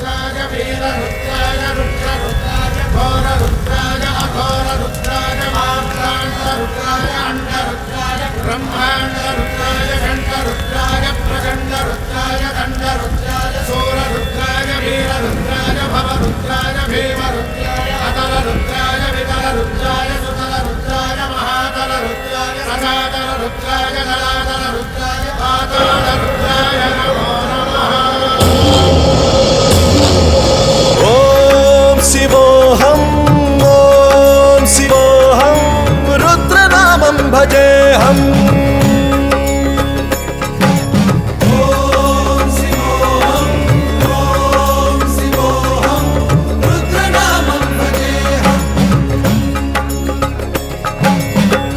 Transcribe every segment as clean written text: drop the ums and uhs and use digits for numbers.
रुद्राय वीर रुद्राय रुद्र रुद्राय घोर रुद्राय अघोर रुद्राय मात्राण्ड रुद्राय अंड रुद्राय ब्रह्मांड रुद्राय घंट रुद्राय प्रचंड रुद्राय दंड रुद्राय सूर रुद्राय वीर रुद्राय भव रुद्राय भीम रुद्राय अतल रुद्राय वितल रुद्राय सुतल रुद्राय महातल रुद्राय रसातल रुद्राय जलातल रुद्राय पाताल रुद्राय नमो नमः। ओम शिवोऽहं रुद्रनामं भजेऽहम्।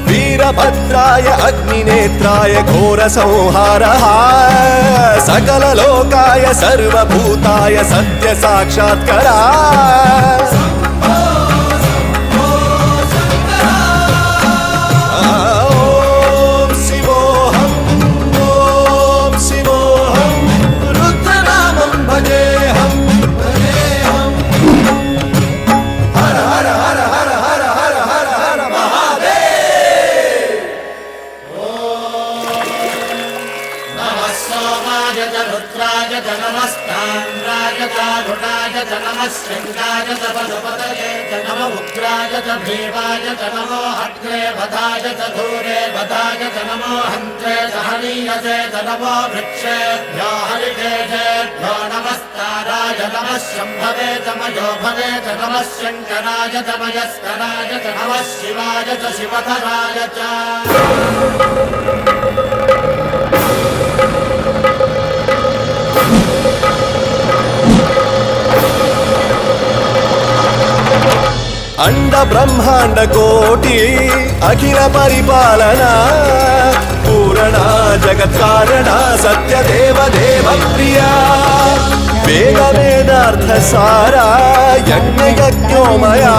वीरभद्राय अग्निनेत्राय घोरसंहारः सकललोकाय सर्वभूताय सत्यसाक्षात्करा। ओम शिवोऽहं रुद्रनामं भजेऽहम्। हर हर हर हर हर हर हर हर महादेव। नमः सोमाय च रुद्राय च नमस्ताम्राय च घुटाय च नमः शृङ्गाय च पशुपतये च नमः उग्राय च भीमाय च नमो अग्रे वधाय च धूरे वधाय च नमो हन्त्रे च हनीयसे च नमो वृक्षेभ्यो हरिकेशेभ्यो नमस्ताराय नमः शम्भवे च मयोभवे च नमः शङ्कराय च मयस्कराय च नमः शिवाय च शिवधराय च। अंड ब्रह्मांड कोटि अखिल परिपालना पूरणा जगत्कारणा सत्यदेव देव प्रिया वेद वेदार्थ सारा यज्ञ यज्ञोमया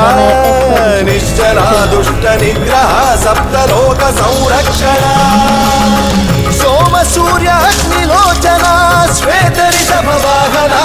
निश्चला दुष्ट निग्रह सप्तलोक संरक्षणा सोम सूर्य अग्निलोचना श्वेत ऋषभ वाहना